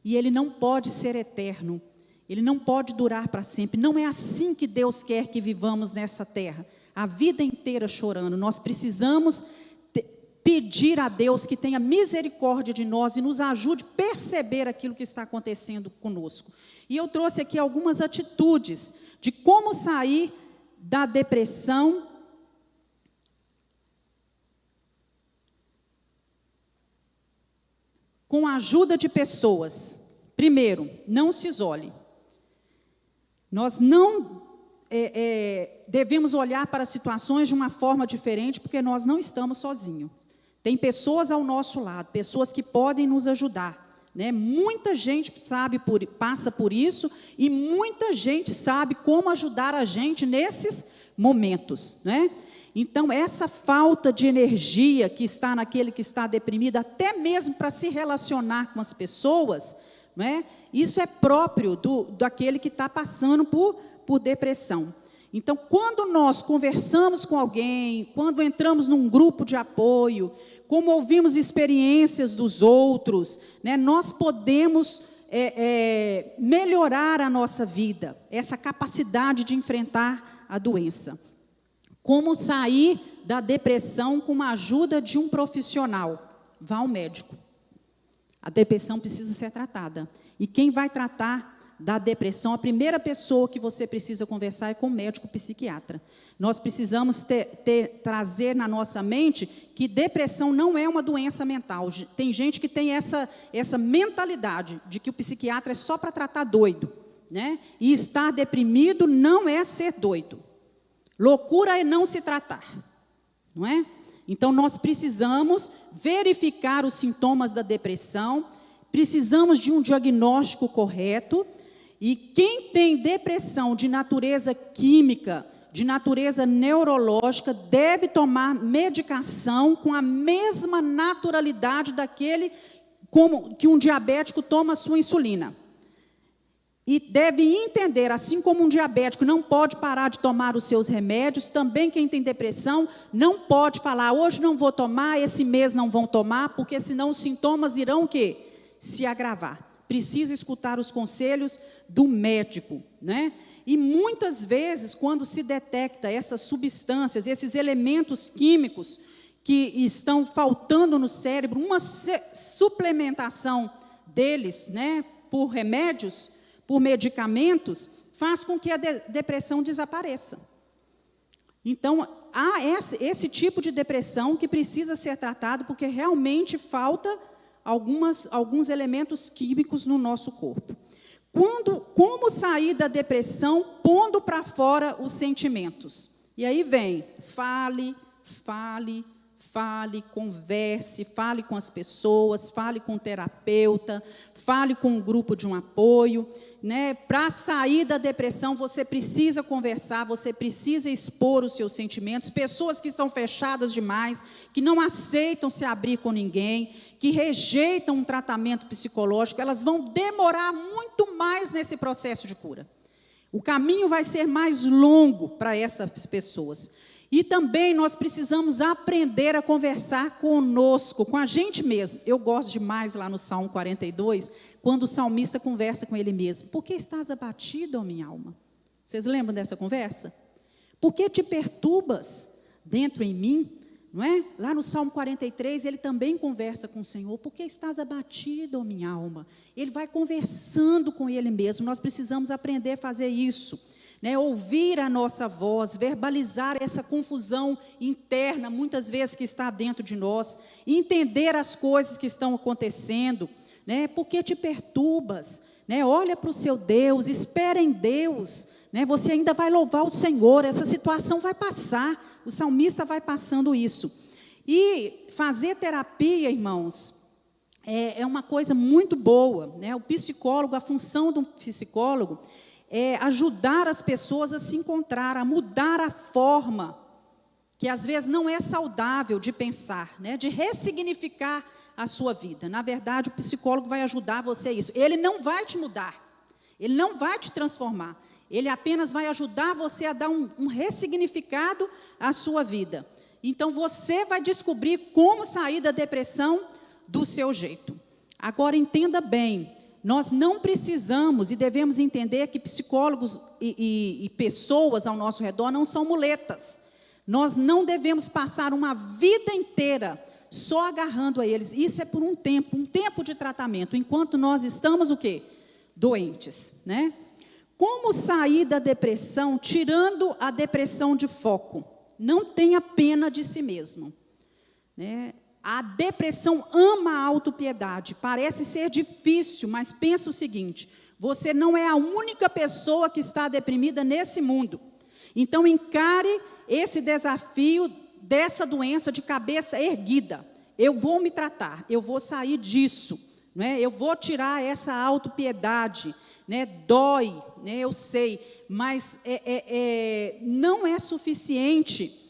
Speaker 1: e ele não pode ser eterno, ele não pode durar para sempre. Não é assim que Deus quer que vivamos nessa terra, a vida inteira chorando. Nós precisamos pedir a Deus que tenha misericórdia de nós e nos ajude a perceber aquilo que está acontecendo conosco. E eu trouxe aqui algumas atitudes de como sair da depressão com a ajuda de pessoas. Primeiro, não se isole. Nós não devemos olhar para situações de uma forma diferente, porque nós não estamos sozinhos. Tem pessoas ao nosso lado, pessoas que podem nos ajudar, né? Muita gente passa por isso, e muita gente sabe como ajudar a gente nesses momentos, né? Então, essa falta de energia que está naquele que está deprimido, até mesmo para se relacionar com as pessoas, né? Isso é próprio daquele que está passando por depressão. Então, quando nós conversamos com alguém, quando entramos num grupo de apoio, como ouvimos experiências dos outros, né, nós podemos melhorar a nossa vida, essa capacidade de enfrentar a doença. Como sair da depressão com a ajuda de um profissional? Vá ao médico. A depressão precisa ser tratada. E quem vai tratar da depressão, a primeira pessoa que você precisa conversar é com o médico psiquiatra. Nós precisamos trazer na nossa mente que depressão não é uma doença mental. Tem gente que tem essa mentalidade de que o psiquiatra é só para tratar doido, né? E estar deprimido não é ser doido. Loucura é não se tratar, não é? Então, nós precisamos verificar os sintomas da depressão, precisamos de um diagnóstico correto, e quem tem depressão de natureza química, de natureza neurológica, deve tomar medicação com a mesma naturalidade daquele que um diabético toma a sua insulina. E deve entender, assim como um diabético não pode parar de tomar os seus remédios, também quem tem depressão não pode falar, hoje não vou tomar, esse mês não vão tomar, porque senão os sintomas irão o quê? Se agravar. Precisa escutar os conselhos do médico, né? E muitas vezes, quando se detecta essas substâncias, esses elementos químicos que estão faltando no cérebro, uma suplementação deles, né, por remédios, por medicamentos, faz com que a depressão desapareça. Então, há esse tipo de depressão que precisa ser tratado, porque realmente falta alguns elementos químicos no nosso corpo. Como sair da depressão pondo para fora os sentimentos? E aí vem, fale, fale, converse, fale com as pessoas, fale com o terapeuta, fale com um grupo de um apoio, né? Para sair da depressão, você precisa conversar, você precisa expor os seus sentimentos. Pessoas que são fechadas demais, que não aceitam se abrir com ninguém, que rejeitam um tratamento psicológico, elas vão demorar muito mais nesse processo de cura. O caminho vai ser mais longo para essas pessoas. E também nós precisamos aprender a conversar conosco, com a gente mesmo. Eu gosto demais lá no Salmo 42, quando o salmista conversa com ele mesmo. Por que estás abatido, ó minha alma? Vocês lembram dessa conversa? Por que te perturbas dentro em mim? Não é? Lá no Salmo 43, ele também conversa com o Senhor. Por que estás abatido, ó minha alma? Ele vai conversando com ele mesmo. Nós precisamos aprender a fazer isso. Né, ouvir a nossa voz, verbalizar essa confusão interna, muitas vezes que está dentro de nós, entender as coisas que estão acontecendo, né, por que te perturbas, né, olha para o seu Deus, espera em Deus, né, você ainda vai louvar o Senhor, essa situação vai passar, o salmista vai passando isso. E fazer terapia, irmãos, é uma coisa muito boa, né, o psicólogo, a função do psicólogo é ajudar as pessoas a se encontrar, a mudar a forma, que às vezes não é saudável de pensar, né, de ressignificar a sua vida. Na verdade, o psicólogo vai ajudar você a isso. Ele não vai te mudar, ele não vai te transformar, ele apenas vai ajudar você a dar um ressignificado à sua vida. Então, você vai descobrir como sair da depressão do seu jeito. Agora, entenda bem, nós não precisamos e devemos entender que psicólogos e pessoas ao nosso redor não são muletas. Nós não devemos passar uma vida inteira só agarrando a eles. Isso é por um tempo de tratamento, enquanto nós estamos o quê? Doentes, né? Como sair da depressão, tirando a depressão de foco? Não tenha pena de si mesmo, né? A depressão ama a autopiedade, parece ser difícil, mas pensa o seguinte, você não é a única pessoa que está deprimida nesse mundo. Então, encare esse desafio dessa doença de cabeça erguida. Eu vou me tratar, eu vou sair disso, né? Eu vou tirar essa autopiedade, né? Dói, né? Eu sei, mas não é suficiente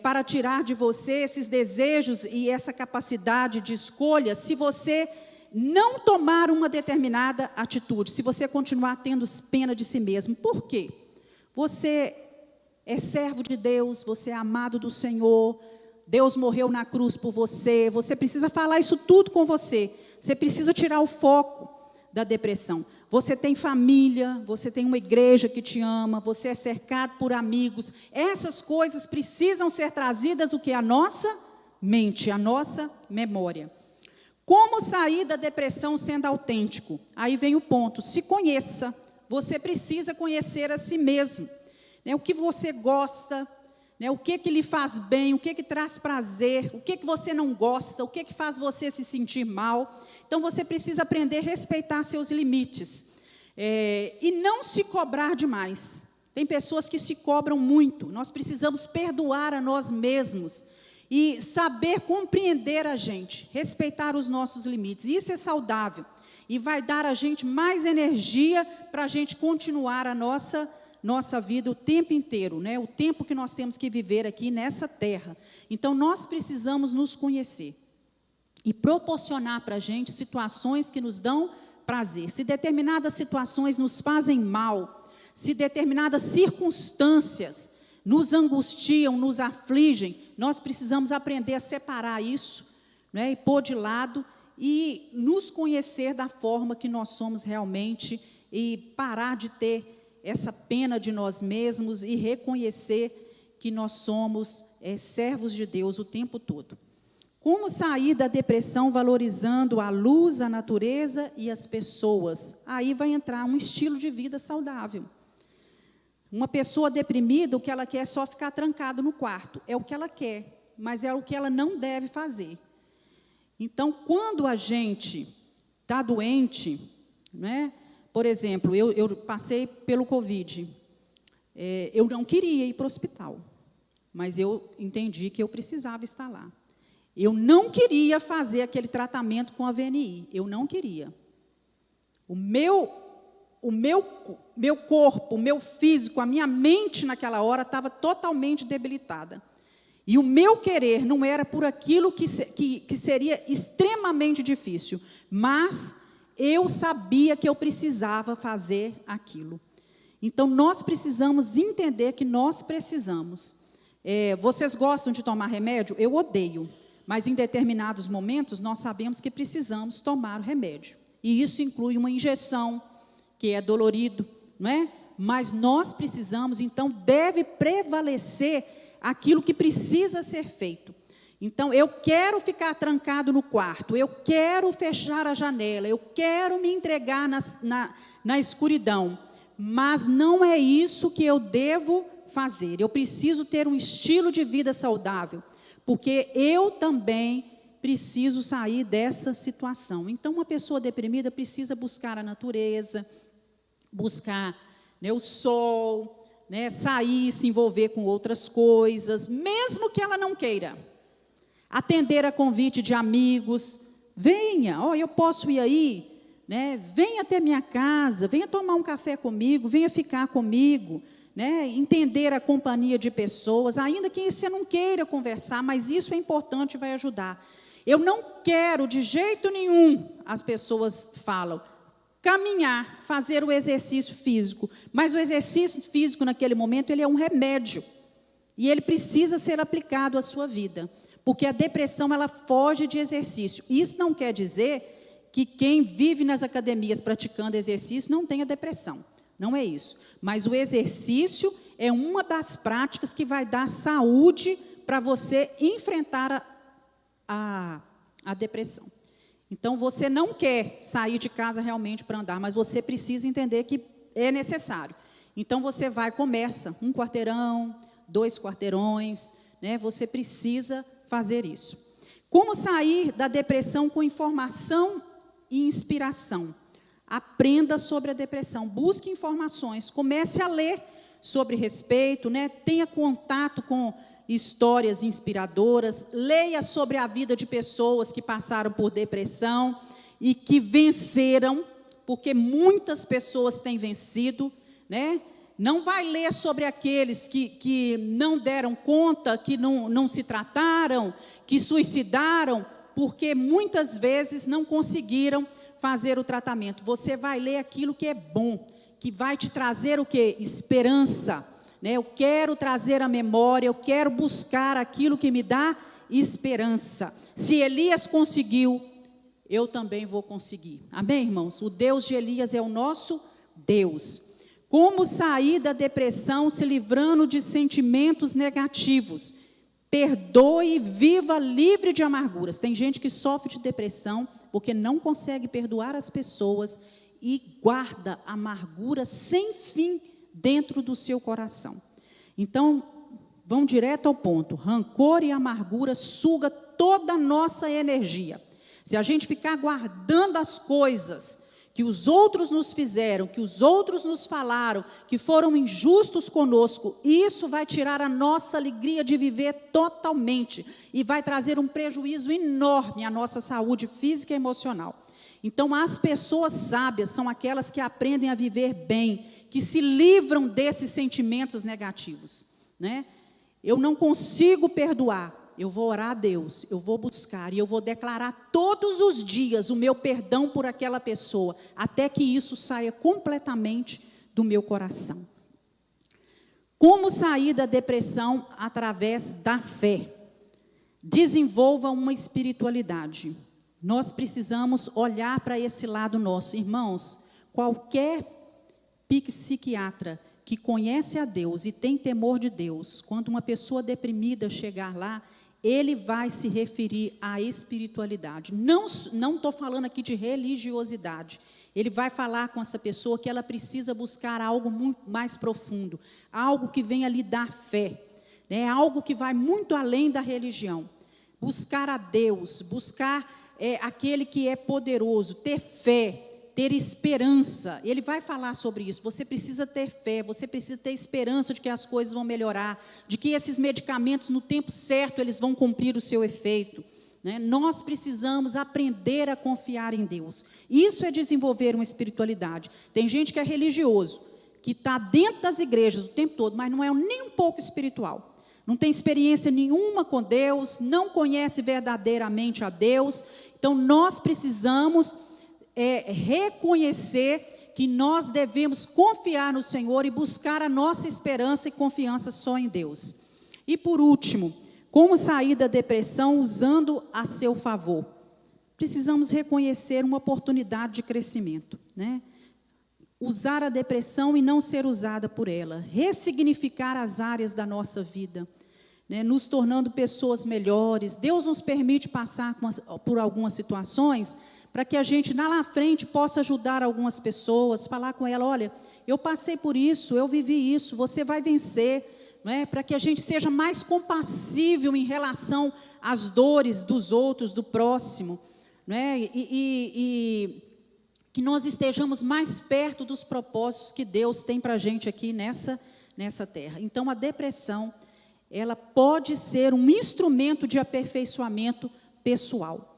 Speaker 1: para tirar de você esses desejos e essa capacidade de escolha, se você não tomar uma determinada atitude, se você continuar tendo pena de si mesmo. Por quê? Você é servo de Deus, você é amado do Senhor, Deus morreu na cruz por você, você precisa falar isso tudo com você precisa tirar o foco da depressão. Você tem família, você tem uma igreja que te ama, você é cercado por amigos. Essas coisas precisam ser trazidas o que? A nossa mente, a nossa memória. Como sair da depressão sendo autêntico? Aí vem o ponto, se conheça. Você precisa conhecer a si mesmo, né? O que você gosta, né? O que lhe faz bem, o que traz prazer, o que você não gosta, o que faz você se sentir mal. Então, você precisa aprender a respeitar seus limites. E não se cobrar demais. Tem pessoas que se cobram muito. Nós precisamos perdoar a nós mesmos e saber compreender a gente, respeitar os nossos limites. Isso é saudável e vai dar a gente mais energia para a gente continuar a nossa vida o tempo inteiro, né? O tempo que nós temos que viver aqui nessa terra. Então, nós precisamos nos conhecer e proporcionar para a gente situações que nos dão prazer. Se determinadas situações nos fazem mal, se determinadas circunstâncias nos angustiam, nos afligem, nós precisamos aprender a separar isso, né, e pôr de lado e nos conhecer da forma que nós somos realmente e parar de ter essa pena de nós mesmos e reconhecer que nós somos servos de Deus o tempo todo. Como sair da depressão valorizando a luz, a natureza e as pessoas? Aí vai entrar um estilo de vida saudável. Uma pessoa deprimida, o que ela quer é só ficar trancado no quarto. É o que ela quer, mas é o que ela não deve fazer. Então, quando a gente está doente, né? Por exemplo, eu passei pelo Covid. Eu não queria ir para o hospital. mas eu entendi que eu precisava estar lá. Eu não queria fazer aquele tratamento com a VNI, eu não queria. O meu corpo, o meu físico, a minha mente naquela hora estava totalmente debilitada. E o meu querer não era por aquilo que seria extremamente difícil, mas eu sabia que eu precisava fazer aquilo. Então, nós precisamos entender que nós precisamos. Vocês gostam de tomar remédio? Eu odeio, mas em determinados momentos nós sabemos que precisamos tomar o remédio. E isso inclui uma injeção, que é dolorido, não é? Mas nós precisamos, então deve prevalecer aquilo que precisa ser feito. Então, eu quero ficar trancado no quarto, eu quero fechar a janela, eu quero me entregar na escuridão, mas não é isso que eu devo fazer. Eu preciso ter um estilo de vida saudável, porque eu também preciso sair dessa situação. Então, uma pessoa deprimida precisa buscar a natureza, buscar, né, o sol, né, sair, se envolver com outras coisas, mesmo que ela não queira. Atender a convite de amigos, venha, eu posso ir aí, né, venha até minha casa, venha tomar um café comigo, venha ficar comigo, né, entender a companhia de pessoas, ainda que você não queira conversar, mas isso é importante e vai ajudar. Eu não quero de jeito nenhum, as pessoas falam, caminhar, fazer o exercício físico, mas o exercício físico naquele momento ele é um remédio, e ele precisa ser aplicado à sua vida, porque a depressão ela foge de exercício. Isso não quer dizer que quem vive nas academias praticando exercício não tenha depressão, não é isso, mas o exercício é uma das práticas que vai dar saúde para você enfrentar a depressão. Então, você não quer sair de casa realmente para andar, mas você precisa entender que é necessário. Então, você começa 1 quarteirão, 2 quarteirões, né? Você precisa fazer isso. Como sair da depressão com informação e inspiração? Aprenda sobre a depressão, busque informações, comece a ler sobre respeito, né? Tenha contato com histórias inspiradoras, leia sobre a vida de pessoas que passaram por depressão e que venceram, porque muitas pessoas têm vencido, né? Não vai ler sobre aqueles que não deram conta, que não se trataram, que suicidaram, porque muitas vezes não conseguiram fazer o tratamento. Você vai ler aquilo que é bom, que vai te trazer o quê? Esperança. Eu quero trazer a memória, eu quero buscar aquilo que me dá esperança. Se Elias conseguiu, eu também vou conseguir. Amém, irmãos? O Deus de Elias é o nosso Deus. Como sair da depressão se livrando de sentimentos negativos? Perdoe e viva livre de amarguras. Tem gente que sofre de depressão porque não consegue perdoar as pessoas e guarda amargura sem fim dentro do seu coração. Então, vão direto ao ponto. Rancor e amargura suga toda a nossa energia. Se a gente ficar guardando as coisas que os outros nos fizeram, que os outros nos falaram, que foram injustos conosco, isso vai tirar a nossa alegria de viver totalmente e vai trazer um prejuízo enorme à nossa saúde física e emocional. Então, as pessoas sábias são aquelas que aprendem a viver bem, que se livram desses sentimentos negativos, né? Eu não consigo perdoar, eu vou orar a Deus, eu vou buscar e eu vou declarar todos os dias o meu perdão por aquela pessoa, até que isso saia completamente do meu coração. Como sair da depressão? Através da fé. Desenvolva uma espiritualidade. Nós precisamos olhar para esse lado nosso. Irmãos, qualquer psiquiatra que conhece a Deus e tem temor de Deus, quando uma pessoa deprimida chegar lá, ele vai se referir à espiritualidade. Não estou falando aqui de religiosidade. Ele vai falar com essa pessoa que ela precisa buscar algo muito mais profundo, algo que venha lhe dar fé, né? Algo que vai muito além da religião. Buscar a Deus, buscar aquele que é poderoso, ter fé, ter esperança. Ele vai falar sobre isso. Você precisa ter fé, você precisa ter esperança de que as coisas vão melhorar, de que esses medicamentos, no tempo certo, eles vão cumprir o seu efeito. Nós precisamos aprender a confiar em Deus. Isso é desenvolver uma espiritualidade. Tem gente que é religioso, que está dentro das igrejas o tempo todo, mas não é nem um pouco espiritual. Não tem experiência nenhuma com Deus, não conhece verdadeiramente a Deus. Então, nós precisamos reconhecer que nós devemos confiar no Senhor e buscar a nossa esperança e confiança só em Deus. E por último, como sair da depressão usando a seu favor? Precisamos reconhecer uma oportunidade de crescimento, Usar a depressão e não ser usada por ela. Ressignificar as áreas da nossa vida, nos tornando pessoas melhores. Deus nos permite passar por algumas situações para que a gente, lá na frente, possa ajudar algumas pessoas, falar com ela, olha, eu passei por isso, eu vivi isso, você vai vencer. Para que a gente seja mais compassível em relação às dores dos outros, do próximo, e que nós estejamos mais perto dos propósitos que Deus tem para a gente aqui nessa terra. Então, a depressão, ela pode ser um instrumento de aperfeiçoamento pessoal.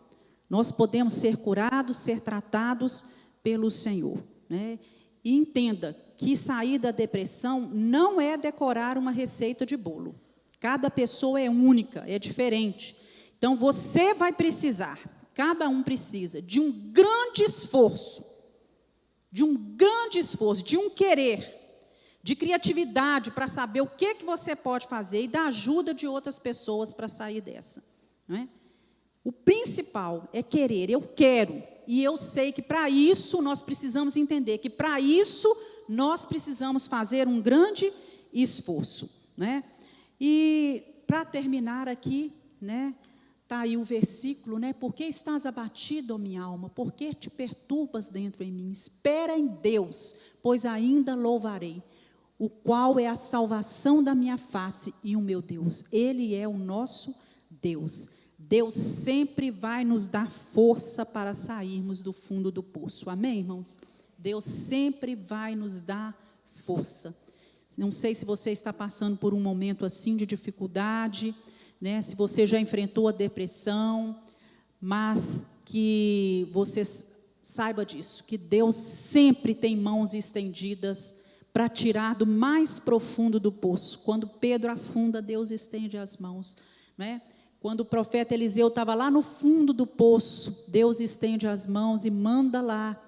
Speaker 1: Nós podemos ser curados, ser tratados pelo Senhor. E entenda que sair da depressão não é decorar uma receita de bolo. Cada pessoa é única, é diferente. Então, você vai precisar, cada um precisa, de um grande esforço, de um querer, de criatividade para saber o que você pode fazer e da ajuda de outras pessoas para sair dessa. O principal é querer, eu quero. E eu sei que para isso nós precisamos entender que para isso nós precisamos fazer um grande esforço. E para terminar aqui, está aí o versículo, por que estás abatido, ó minha alma? Por que te perturbas dentro em mim? Espera em Deus, pois ainda louvarei, o qual é a salvação da minha face e o meu Deus. Ele é o nosso Deus. Deus sempre vai nos dar força para sairmos do fundo do poço. Amém, irmãos? Deus sempre vai nos dar força. Não sei se você está passando por um momento assim de dificuldade, se você já enfrentou a depressão, mas que você saiba disso, que Deus sempre tem mãos estendidas para tirar do mais profundo do poço. Quando Pedro afunda, Deus estende as mãos. Quando o profeta Eliseu estava lá no fundo do poço, Deus estende as mãos e manda lá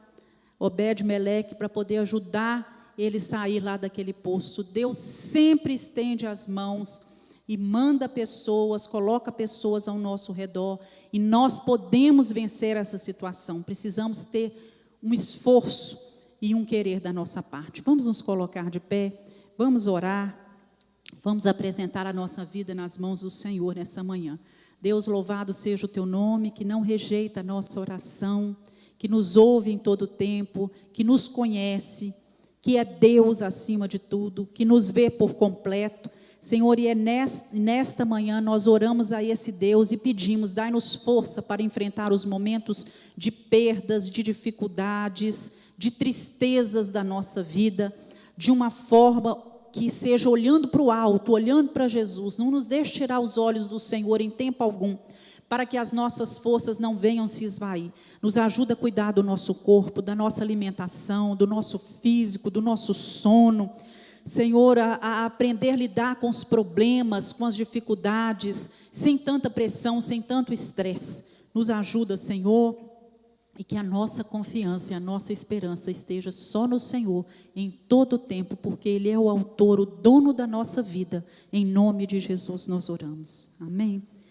Speaker 1: Obed-Meleque para poder ajudar ele a sair lá daquele poço. Deus sempre estende as mãos e manda pessoas, coloca pessoas ao nosso redor, e nós podemos vencer essa situação. Precisamos ter um esforço e um querer da nossa parte. Vamos nos colocar de pé, vamos orar, vamos apresentar a nossa vida nas mãos do Senhor nessa manhã. Deus, louvado seja o teu nome, que não rejeita a nossa oração, que nos ouve em todo o tempo, que nos conhece, que é Deus acima de tudo, que nos vê por completo. Senhor, e é nesta manhã nós oramos a esse Deus e pedimos, dai-nos força para enfrentar os momentos de perdas, de dificuldades, de tristezas da nossa vida, de uma forma que seja olhando para o alto, olhando para Jesus. Não nos deixe tirar os olhos do Senhor em tempo algum, para que as nossas forças não venham se esvair. Nos ajuda a cuidar do nosso corpo, da nossa alimentação, do nosso físico, do nosso sono. Senhor, a aprender a lidar com os problemas, com as dificuldades, sem tanta pressão, sem tanto estresse. Nos ajuda, Senhor, e que a nossa confiança e a nossa esperança esteja só no Senhor, em todo o tempo, porque Ele é o autor, o dono da nossa vida. Em nome de Jesus nós oramos. Amém.